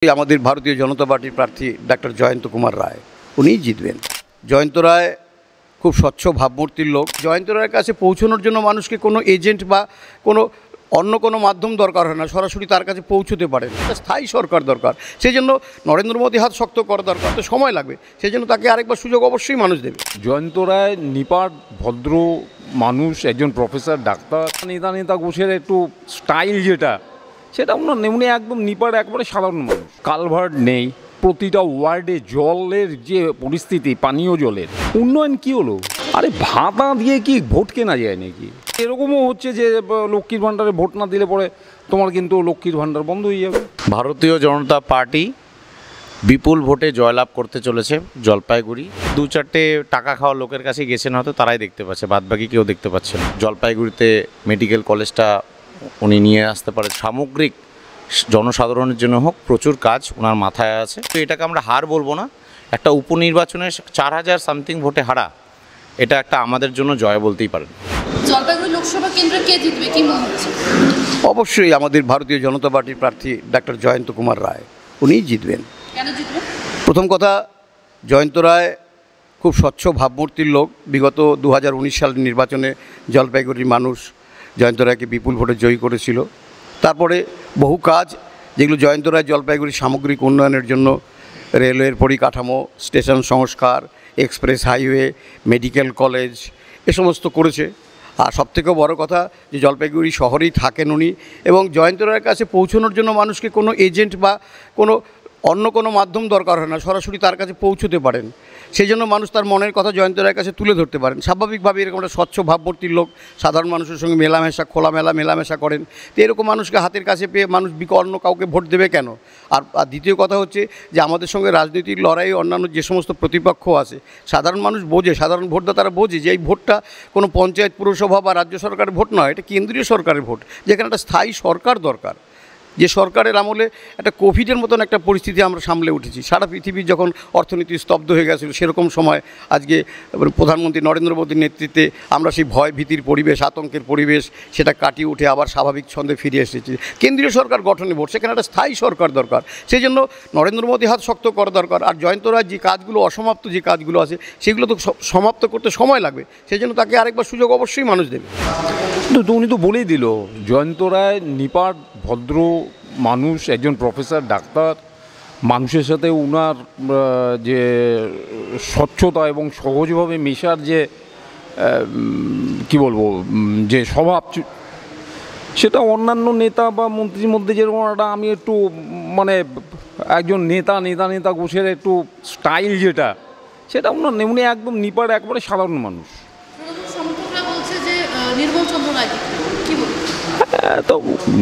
আমাদের ভারতীয় জনতা পার্টির প্রার্থী ডাক্তার জয়ন্ত কুমার রায় উনিই জিতবেন। জয়ন্ত রায় খুব স্বচ্ছ ভাবমূর্তির লোক। জয়ন্ত রায়ের কাছে পৌঁছানোর জন্য মানুষকে কোনো এজেন্ট বা অন্য কোনো মাধ্যম দরকার হয় না, সরাসরি তার কাছে পৌঁছতে পারেন। স্থায়ী সরকার দরকার, সেই জন্য নরেন্দ্র মোদী হাত শক্ত করা দরকার, তো সময় লাগবে, সেই জন্য তাকে আরেকবার সুযোগ অবশ্যই মানুষ দেবে। জয়ন্ত রায় নিপাট ভদ্র মানুষ, একজন প্রফেসর ডাক্তার। নেতা ঘোষের একটু স্টাইল যেটা, সেটা উনি একদম নিপাট, একবারে সাধারণ মানুষ। কালভার্ট নেই, প্রতিটা ওয়ার্ডে জলের যে পরিস্থিতি, পানীয় জলের উন্নয়ন কি হলো? আরে ভাতা দিয়ে কি ভোট কেনা যায় নাকি? এরকমও হচ্ছে যে লক্ষ্মীর ভাণ্ডারে ভোট না দিলে পরে তোমার কিন্তু লক্ষ্মীর ভাণ্ডার বন্ধ হয়ে যাবে। ভারতীয় জনতা পার্টি বিপুল ভোটে জয়লাভ করতে চলেছে জলপাইগুড়ি। দু চারটে টাকা খাওয়া লোকের কাছে গেছেন, হয়তো তারাই দেখতে পাচ্ছে, বাদবাকি কেউ দেখতে পাচ্ছে না। জলপাইগুড়িতে মেডিকেল কলেজটা উনি নিয়ে আসতে পারে। সামগ্রিক জনসাধারণের জন্য হোক, প্রচুর কাজ ওনার মাথায় আছে। তো এটাকে আমরা হার বলবো না। একটা উপনির্বাচনে 4000 সামথিং ভোটে হারা, এটা একটা আমাদের জন্য জয় বলতেই পারেন। জলপাইগুড়ি লোকসভা কেন্দ্রে কে জিতবে কি মনে হচ্ছে? অবশ্যই আমাদের ভারতীয় জনতা পার্টির প্রার্থী ডাক্তার জয়ন্ত কুমার রায় উনিই জিতবেন। কেন জিতবেন? প্রথম কথা, জয়ন্ত রায় খুব স্বচ্ছ ভাবমূর্তির লোক। বিগত 2019 সালের নির্বাচনে জলপাইগুড়ির মানুষ জয়ন্ত রায়কে বিপুল ভোটে জয়ী করেছিল। তারপরে বহু কাজ যেগুলো জয়ন্ত রায় জলপাইগুড়ির সামগ্রিক উন্নয়নের জন্য, রেলওয়ের পরিকাঠামো, স্টেশন সংস্কার, এক্সপ্রেস হাইওয়ে, মেডিকেল কলেজ, এ সমস্ত করেছে। আর সবথেকে বড় কথা যে জলপাইগুড়ি শহরেই থাকেন উনি, এবং জয়ন্ত রায়ের কাছে পৌঁছানোর জন্য মানুষকে কোনো এজেন্ট বা অন্য কোনো মাধ্যম দরকার হয় না, সরাসরি তার কাছে পৌঁছতে পারেন। সেই জন্য মানুষ তার মনের কথা জয়ন্ত রায়ের কাছে তুলে ধরতে পারেন। স্বাভাবিকভাবে এরকম একটা স্বচ্ছ ভাবমূর্তির লোক, সাধারণ মানুষের সঙ্গে খোলামেলা মেলামেশা করেন। তো এরকম মানুষকে হাতের কাছে পেয়ে মানুষ অন্য কাউকে ভোট দেবে কেন? আর দ্বিতীয় কথা হচ্ছে যে আমাদের সঙ্গে রাজনৈতিক লড়াই অন্যান্য যে সমস্ত প্রতিপক্ষ আছে, সাধারণ মানুষ বোঝে, সাধারণ ভোটদাতারা বোঝে যে এই ভোটটা কোনো পঞ্চায়েত, পুরসভা বা রাজ্য সরকারের ভোট নয়, এটা কেন্দ্রীয় সরকারের ভোট, যেখানে একটা স্থায়ী সরকার দরকার। যে সরকারের আমলে একটা কোভিডের মতন একটা পরিস্থিতি আমরা সামলে উঠেছি। সারা পৃথিবীর যখন অর্থনীতি স্তব্ধ হয়ে গেছিলো, সেরকম সময় আজকে প্রধানমন্ত্রী নরেন্দ্র মোদীর নেতৃত্বে আমরা সেই ভয় ভীতির পরিবেশ, আতঙ্কের পরিবেশ, সেটা কাটিয়ে উঠে আবার স্বাভাবিক ছন্দে ফিরে এসেছি। কেন্দ্রীয় সরকার গঠনে ভোট, সেখানে একটা স্থায়ী সরকার দরকার, সেই জন্য নরেন্দ্র মোদী হাত শক্ত করা দরকার। আর জয়ন্ত রায় যে কাজগুলো, অসমাপ্ত যে কাজগুলো আছে, সেগুলো তো সমাপ্ত করতে সময় লাগবে, সেই জন্য তাকে আরেকবার সুযোগ অবশ্যই মানুষ দেবে। তো উনি তো বলেই দিল, জয়ন্ত রায় নিপাট ভদ্র মানুষ, একজন প্রফেসর ডাক্তার। মানুষের সাথে উনার যে স্বচ্ছতা এবং সহজভাবে মেশার যে কি বলবো, যে স্বভাব, সেটা অন্যান্য নেতা বা মন্ত্রীর মধ্যে যেরকম একটা, আমি একটু একজন নেতা ঘোষের একটু স্টাইল যেটা, সেটা উনি একদম নিপাট, একবারে সাধারণ মানুষ। তো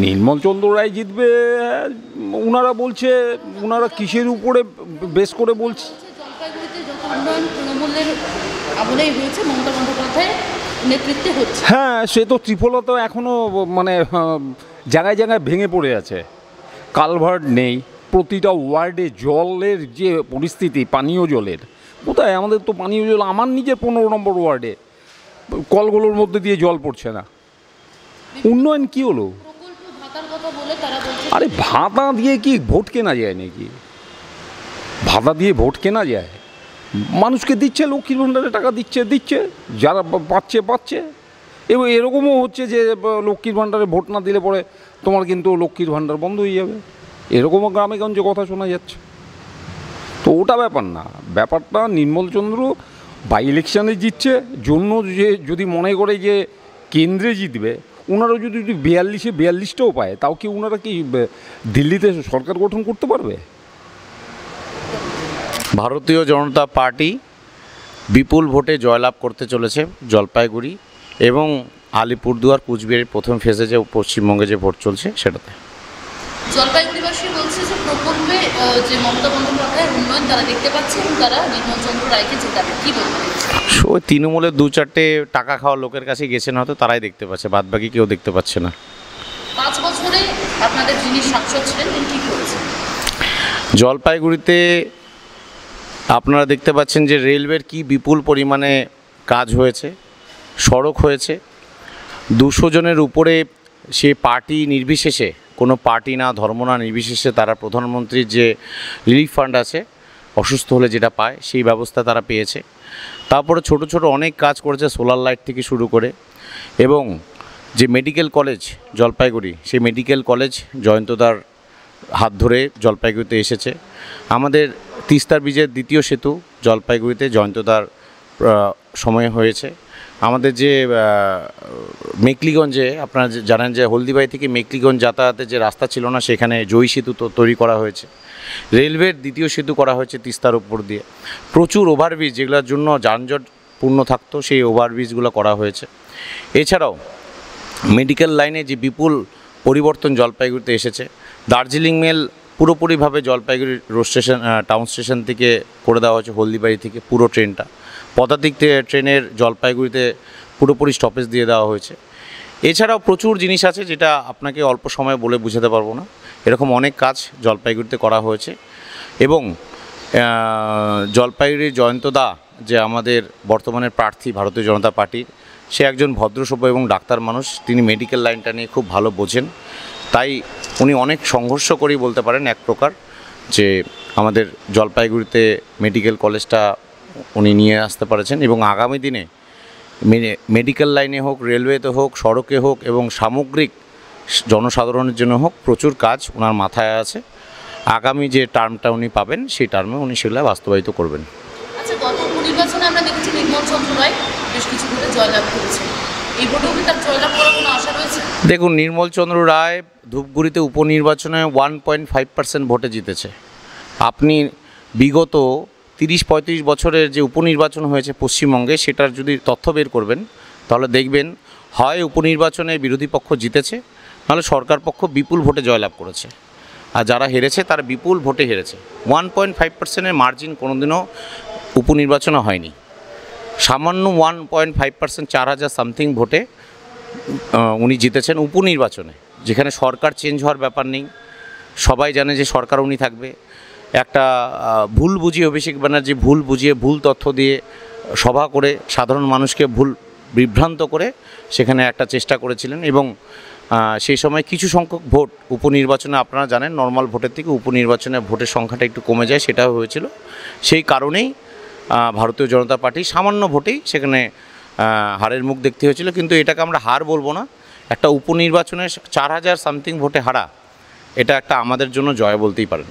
নির্মল চন্দ্র রায় জিতবে উনারা বলছে। উনারা কিসের উপরে বেস করে বলছে? হ্যাঁ, সে তো ত্রিফলতা এখনও জায়গায় জায়গায় ভেঙে পড়ে আছে। কালভার্ট নেই, প্রতিটা ওয়ার্ডে জলের যে পরিস্থিতি, পানীয় জলের কোথায়? আমাদের তো পানীয় জল, আমার নিজের 15 নম্বর ওয়ার্ডে কলগুলোর মধ্যে দিয়ে জল পড়ছে না। উন্নয়ন কি হলো? আরে ভাতা দিয়ে কি ভোট কেনা যায় নাকি? ভাতা দিয়ে ভোট কেনা যায়? মানুষকে দিচ্ছে, লক্ষ্মীর ভাণ্ডারে টাকা দিচ্ছে, যারা পাচ্ছে। এবং এরকমও হচ্ছে যে লক্ষ্মীর ভাণ্ডারে ভোট না দিলে পরে তোমার কিন্তু লক্ষ্মীর ভাণ্ডার বন্ধ হয়ে যাবে। এরকমও গ্রামে গঞ্জে কথা শোনা যাচ্ছে। তো ওটা ব্যাপার না, ব্যাপারটা নির্মলচন্দ্র বাই ইলেকশানে জিতছে জন্য, যে যদি মনে করে যে কেন্দ্রে জিতবে, ওনারা যদি 42টাও পায়, তাও কি ওনারা কি দিল্লিতে সরকার গঠন করতে পারবে? ভারতীয় জনতা পার্টি বিপুল ভোটে জয়লাভ করতে চলেছে জলপাইগুড়ি এবং আলিপুরদুয়ার, কুচবিহারের প্রথম ফেজে যে পশ্চিমবঙ্গে যে ভোট চলছে সেটাতে। জলপাইগুড়িবাসী বলছে যে প্রকল্পে যে মমতা বন্দ্যোপাধ্যায়ের উন্নয়ন তারা দেখতে পাচ্ছে এবং তারা নির্মল চন্দ্র রায়কে জেতাবে, কি বলবেন? ওই তৃণমূলের 2-4টে টাকা খাওয়া লোকের কাছে গেছেন, হয়তো তারাই দেখতে পাচ্ছে, বাদবাকি কেউ দেখতে পাচ্ছে না। 5 বছরে আপনাদের যিনি সাংসদ ছিলেন তিনি কী করেছেন? জলপাইগুড়িতে আপনারা দেখতে পাচ্ছেন যে রেলওয়ের কি বিপুল পরিমাণে কাজ হয়েছে, সড়ক হয়েছে। 200 জনের উপরে সে পার্টি নির্বিশেষে কোনো পার্টি না, ধর্ম না নির্বিশেষে তারা প্রধানমন্ত্রীর যে রিলিফ ফান্ড আছে, অসুস্থ হলে যেটা পায় সেই ব্যবস্থা তারা পেয়েছে। তারপরে ছোট ছোট অনেক কাজ করেছে, সোলার লাইট থেকে শুরু করে, এবং যে মেডিকেল কলেজ জলপাইগুড়ি, সেই মেডিকেল কলেজ জয়ন্তদার হাত ধরে জলপাইগুড়িতে এসেছে। আমাদের তিস্তার ব্রিজের দ্বিতীয় সেতু জলপাইগুড়িতে জয়ন্তদার সময়ে হয়েছে। আমাদের যে মেকলিগঞ্জে আপনারা জানেন যে হলদিবাড়ি থেকে মেকলিগঞ্জ যাতায়াতের যে রাস্তা ছিল না, সেখানে জয়ী সেতু তৈরি করা হয়েছে। রেলওয়ের দ্বিতীয় সেতু করা হয়েছে তিস্তার উপর দিয়ে। প্রচুর ওভারব্রিজ যেগুলোর জন্য যানজট পূর্ণ থাকতো, সেই ওভারব্রিজগুলো করা হয়েছে। এছাড়াও মেডিকেল লাইনে যে বিপুল পরিবর্তন জলপাইগুড়িতে এসেছে। দার্জিলিং মেল পুরোপুরিভাবে Jalpaiguri road station town station থেকে করে দেওয়া হয়েছে, হলদিবাড়ি থেকে পুরো ট্রেনটা। পদাতিক ট্রেনের জলপাইগুড়িতে পুরোপুরি স্টপেজ দিয়ে দেওয়া হয়েছে। এছাড়াও প্রচুর জিনিস আছে যেটা আপনাকে অল্প সময়ে বলে বোঝাতে পারবো না। এরকম অনেক কাজ জলপাইগুড়িতে করা হয়েছে। এবং জলপাইগুড়ির জয়ন্তদা যে আমাদের বর্তমানের প্রার্থী ভারতীয় জনতা পার্টির, সে একজন ভদ্রসভ্য এবং ডাক্তার মানুষ। তিনি মেডিকেল লাইনটা নিয়ে খুব ভালো বোঝেন, তাই উনি অনেক সংঘর্ষ করেই বলতে পারেন এক প্রকার যে আমাদের জলপাইগুড়িতে মেডিকেল কলেজটা উনি নিয়ে আসতে পারেছেন। এবং আগামী দিনে মেডিকেল লাইনে হোক, রেলওয়েতে হোক, সড়কে হোক এবং সামগ্রিক জনসাধারণের জন্য হোক, প্রচুর কাজ ওনার মাথায় আছে। আগামী যে টার্মটা উনি পাবেন, সেই টার্মে উনি সেগুলো বাস্তবায়িত করবেন। আচ্ছা, গত উপনির্বাচনে আমরা দেখেছি নির্মল চন্দ্র রায় বেশ কিছু ভোটে জয়লাভ করেছে। এই ভোটেও কি তার জয়লাভ করার কোনো আশা রয়েছে? দেখুন, নির্মল চন্দ্র রায় ধূপগুড়িতে উপনির্বাচনে 1.5% ভোটে জিতেছে। আপনি বিগত 30-35 বছরের যে উপনির্বাচন হয়েছে পশ্চিমবঙ্গে, সেটার যদি তথ্য বের করবেন তাহলে দেখবেন হয় উপনির্বাচনে বিরোধী পক্ষ জিতেছে, নাহলে সরকার পক্ষ বিপুল ভোটে জয়লাভ করেছে। আর যারা হেরেছে তারা বিপুল ভোটে হেরেছে। 1.5%-এর মার্জিন কোনোদিনও উপনির্বাচনে হয়নি। সামান্য 1.5%, 4000 সামথিং ভোটে উনি জিতেছেন উপনির্বাচনে, যেখানে সরকার চেঞ্জ হওয়ার ব্যাপার নেই। সবাই জানে যে সরকার উনি থাকবে। একটা ভুল বুঝিয়ে অভিষেক ব্যানার্জি ভুল বুঝিয়ে ভুল তথ্য দিয়ে সভা করে সাধারণ মানুষকে ভুল বিভ্রান্ত করে সেখানে একটা চেষ্টা করেছিলেন। এবং সেই সময় কিছু সংখ্যক ভোট উপনির্বাচনে, আপনারা জানেন নর্মাল ভোটের থেকে উপনির্বাচনে ভোটের সংখ্যাটা একটু কমে যায়, সেটাও হয়েছিল। সেই কারণেই ভারতীয় জনতা পার্টি সামান্য ভোটেই সেখানে হারের মুখ দেখতে হয়েছিল। কিন্তু এটাকে আমরা হার বলবো না। একটা উপনির্বাচনে 4000 সামথিং ভোটে হারা, এটা একটা আমাদের জন্য জয় বলতেই পারেন।